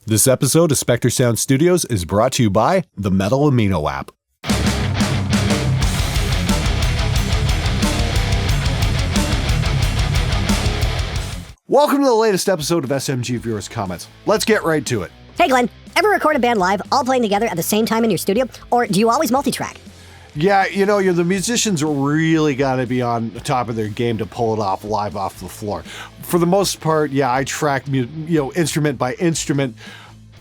This episode of SpectreSoundStudios is brought to you by the Metal Amino app. Welcome to the latest episode of SMG Viewers Comments. Let's get right to it. Hey Glenn, ever record a band live, all playing together at the same time in your studio? Or do you always multi-track? Yeah, the musicians really got to be on top of their game to pull it off live off the floor. For the most part, I track instrument by instrument,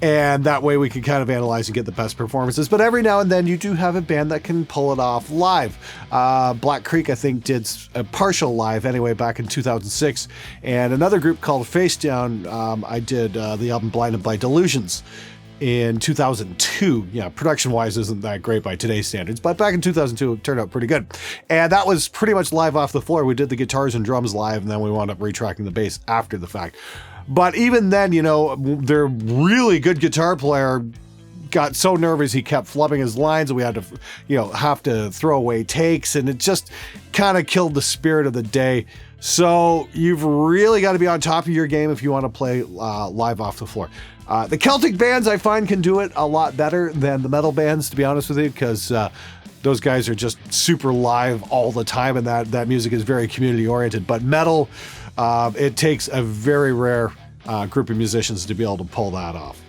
and that way we can kind of analyze and get the best performances. But every now and then you do have a band that can pull it off live. Black Creek, I think, did a partial live anyway back in 2006, and another group called Face Down, I did the album Blinded by Delusions in 2002. Production-wise isn't that great by today's standards, but back in 2002 it turned out pretty good. And that was pretty much live off the floor. We did the guitars and drums live, and then we wound up retracking the bass after the fact. But even then, their really good guitar player got so nervous he kept flubbing his lines, and we had to, have to throw away takes, and it just kind of killed the spirit of the day. So you've really got to be on top of your game if you want to play live off the floor. The Celtic bands, I find, can do it a lot better than the metal bands, to be honest with you, because those guys are just super live all the time, and that music is very community-oriented. But metal, it takes a very rare group of musicians to be able to pull that off.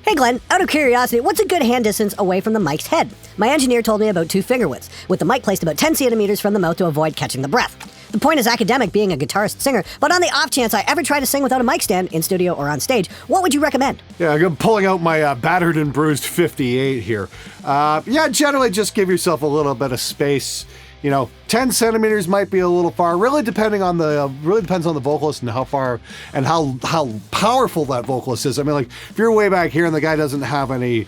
Hey Glenn, out of curiosity, what's a good hand distance away from the mic's head? My engineer told me about 2 finger widths, with the mic placed about 10 centimeters from the mouth to avoid catching the breath. The point is academic, being a guitarist-singer, but on the off chance I ever try to sing without a mic stand, in studio or on stage, what would you recommend? I'm pulling out my battered and bruised 58 here. Generally just give yourself a little bit of space. 10 centimeters might be a little far. Really depends on the vocalist and how far and how powerful that vocalist is. I mean, like, if you're way back here and the guy doesn't have any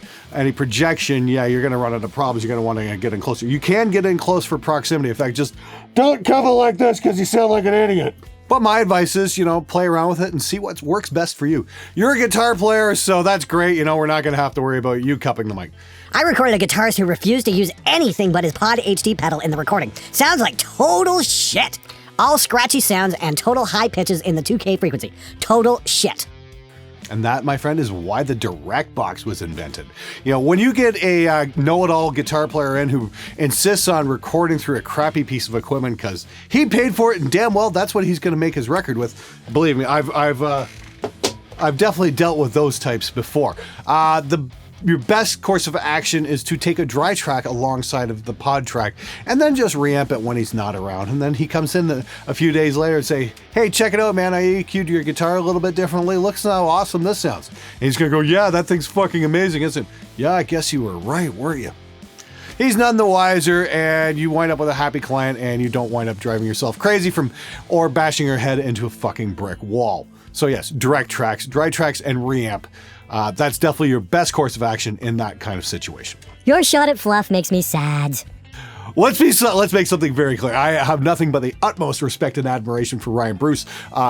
projection, you're going to run into problems. You're going to want to get in closer. You can get in close for proximity. In fact, just don't cover like this because you sound like an idiot. But my advice is, play around with it and see what works best for you. You're a guitar player, so that's great. We're not going to have to worry about you cupping the mic. I recorded a guitarist who refused to use anything but his Pod HD pedal in the recording. Sounds like total shit. All scratchy sounds and total high pitches in the 2K frequency. Total shit. And that, my friend, is why the direct box was invented. When you get a know-it-all guitar player in who insists on recording through a crappy piece of equipment because he paid for it and damn well that's what he's going to make his record with. Believe me, I've definitely dealt with those types before. Your best course of action is to take a dry track alongside of the pod track and then just reamp it when he's not around. And then he comes in a few days later and say, hey, check it out, man. I EQ'd your guitar a little bit differently. Look how awesome this sounds. And he's going to go, yeah, that thing's fucking amazing, isn't it? Yeah, I guess you were right, weren't you? He's none the wiser, and you wind up with a happy client, and you don't wind up driving yourself crazy or bashing your head into a fucking brick wall. So yes, direct tracks, dry tracks, and reamp. That's definitely your best course of action in that kind of situation. Your shot at fluff makes me sad. Let's make something very clear. I have nothing but the utmost respect and admiration for Ryan Bruce.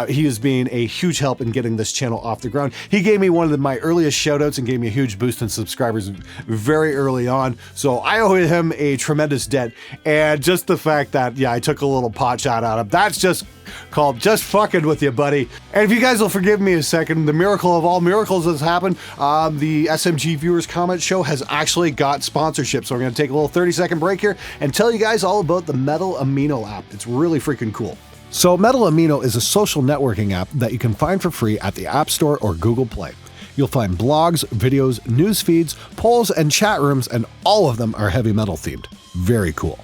He has been a huge help in getting this channel off the ground. He gave me one of my earliest shoutouts and gave me a huge boost in subscribers very early on. So I owe him a tremendous debt. And just the fact that, I took a little pot shot at him, that's just called just fucking with you, buddy. And if you guys will forgive me a second, the miracle of all miracles has happened. The SMG Viewers Comment Show has actually got sponsorship. So we're going to take a little 30-second break here and tell you guys all about the Metal Amino app. It's really freaking cool. So Metal Amino is a social networking app that you can find for free at the App Store or Google Play. You'll find blogs, videos, news feeds, polls, and chat rooms, and all of them are heavy metal themed. Very cool.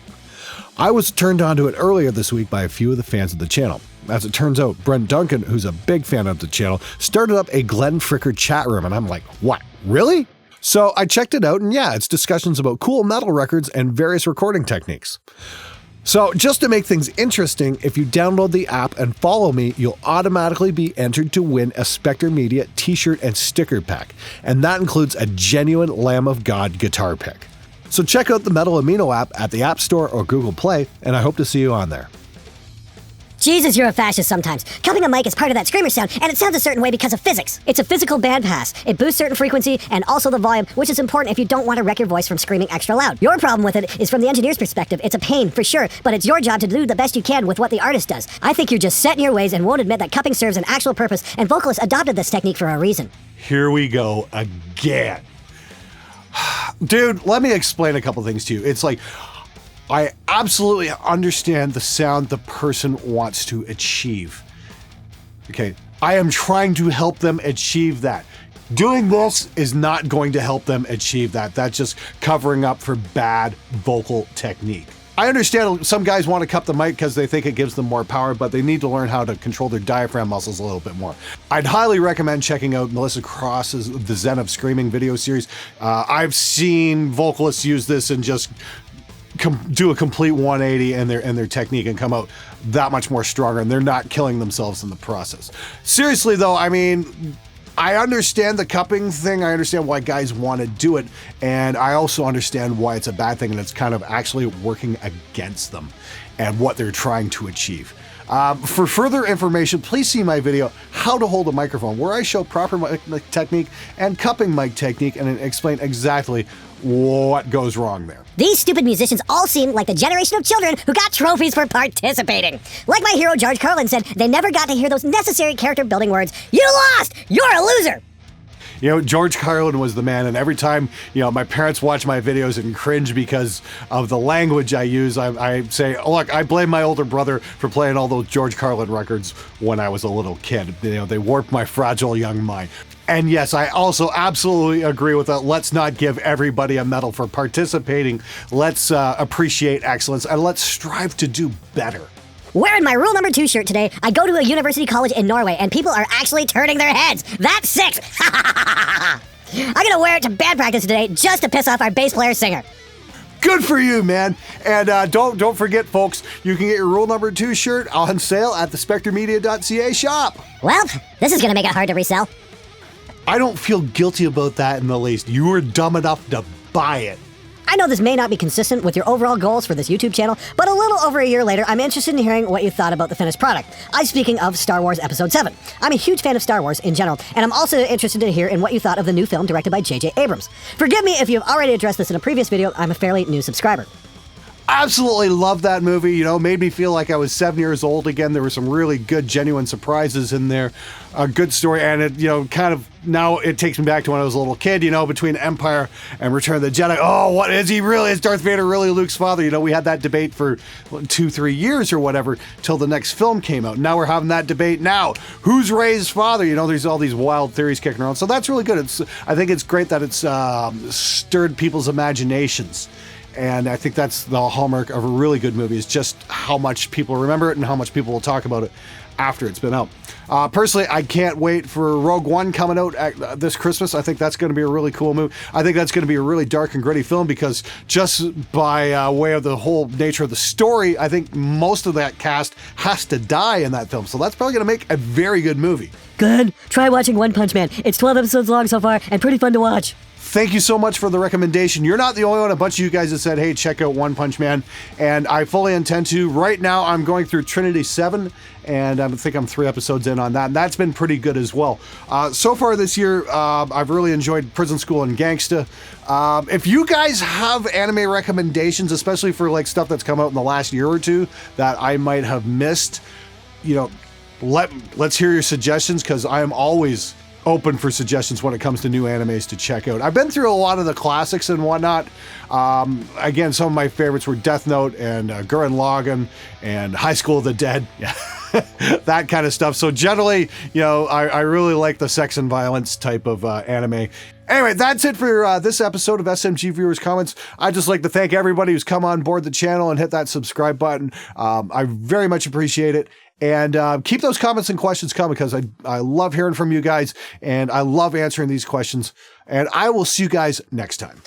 I was turned on to it earlier this week by a few of the fans of the channel. As it turns out, Brent Duncan, who's a big fan of the channel, started up a Glenn Fricker chat room, and I'm like, what, really? So I checked it out, and it's discussions about cool metal records and various recording techniques. So just to make things interesting, if you download the app and follow me, you'll automatically be entered to win a Spectre Media t-shirt and sticker pack, and that includes a genuine Lamb of God guitar pick. So check out the Metal Amino app at the App Store or Google Play, and I hope to see you on there. Jesus, you're a fascist sometimes. Cupping a mic is part of that screamer sound, and it sounds a certain way because of physics. It's a physical bandpass. It boosts certain frequency and also the volume, which is important if you don't want to wreck your voice from screaming extra loud. Your problem with it is from the engineer's perspective. It's a pain, for sure, but it's your job to do the best you can with what the artist does. I think you're just set in your ways and won't admit that cupping serves an actual purpose, and vocalists adopted this technique for a reason. Here we go again. Dude, let me explain a couple things to you. It's like, I absolutely understand the sound the person wants to achieve. Okay, I am trying to help them achieve that. Doing this is not going to help them achieve that. That's just covering up for bad vocal technique. I understand some guys want to cup the mic because they think it gives them more power, but they need to learn how to control their diaphragm muscles a little bit more. I'd highly recommend checking out Melissa Cross's The Zen of Screaming video series. I've seen vocalists use this and just do a complete 180 in their technique and come out that much more stronger, and they're not killing themselves in the process. Seriously though, I mean, I understand the cupping thing. I understand why guys want to do it, and I also understand why it's a bad thing and it's kind of actually working against them and what they're trying to achieve. For further information, please see my video, How to Hold a Microphone, where I show proper mic technique and cupping mic technique and explain exactly what goes wrong there. These stupid musicians all seem like the generation of children who got trophies for participating. Like my hero George Carlin said, they never got to hear those necessary character-building words, "You lost! You're a loser!" You know, George Carlin was the man, and every time, you know, my parents watch my videos and cringe because of the language I use, I say, oh, look, I blame my older brother for playing all those George Carlin records when I was a little kid. You know, they warped my fragile young mind. And yes, I also absolutely agree with that. Let's not give everybody a medal for participating. Let's appreciate excellence, and let's strive to do better. Wearing my rule number 2 shirt today, I go to a university college in Norway, and people are actually turning their heads. That's 6! I'm gonna wear it to band practice today just to piss off our bass player singer. Good for you, man. And don't forget, folks, you can get your rule number 2 shirt on sale at the SpectreMedia.ca shop. Well, this is gonna make it hard to resell. I don't feel guilty about that in the least. You were dumb enough to buy it. I know this may not be consistent with your overall goals for this YouTube channel, but a little over a year later, I'm interested in hearing what you thought about the finished product. I'm speaking of Star Wars Episode 7. I'm a huge fan of Star Wars in general, and I'm also interested to hear in what you thought of the new film directed by J.J. Abrams. Forgive me if you've already addressed this in a previous video. I'm a fairly new subscriber. Absolutely love that movie. You know, made me feel like I was 7 years old again. There were some really good, genuine surprises in there. A good story, and it, you know, kind of now it takes me back to when I was a little kid. You know, between Empire and Return of the Jedi. Oh, what is he really? Is Darth Vader really Luke's father? You know, we had that debate for 2-3 years or whatever till the next film came out. Now we're having that debate now. Who's Rey's father? You know, there's all these wild theories kicking around. So that's really good. I think it's great that it's stirred people's imaginations. And I think that's the hallmark of a really good movie, is just how much people remember it and how much people will talk about it after it's been out. Personally, I can't wait for Rogue One coming out this Christmas. I think that's going to be a really cool movie. I think that's going to be a really dark and gritty film because just by way of the whole nature of the story, I think most of that cast has to die in that film. So that's probably going to make a very good movie. Good. Try watching One Punch Man. It's 12 episodes long so far and pretty fun to watch. Thank you so much for the recommendation. You're not the only one. A bunch of you guys have said, hey, check out One Punch Man. And I fully intend to. Right now, I'm going through Trinity 7, and I think I'm 3 episodes in on that. And that's been pretty good as well. So far this year, I've really enjoyed Prison School and Gangsta. If you guys have anime recommendations, especially for like stuff that's come out in the last year or two that I might have missed, you know, let's hear your suggestions, because I am always open for suggestions when it comes to new animes to check out. I've been through a lot of the classics and whatnot. Again, some of my favorites were Death Note and Gurren Lagann and High School of the Dead. Yeah. That kind of stuff. So generally, you know, I really like the sex and violence type of anime. Anyway, that's it for this episode of SMG Viewers Comments. I'd just like to thank everybody who's come on board the channel and hit that subscribe button. I very much appreciate it. And keep those comments and questions coming, because I love hearing from you guys, and I love answering these questions. And I will see you guys next time.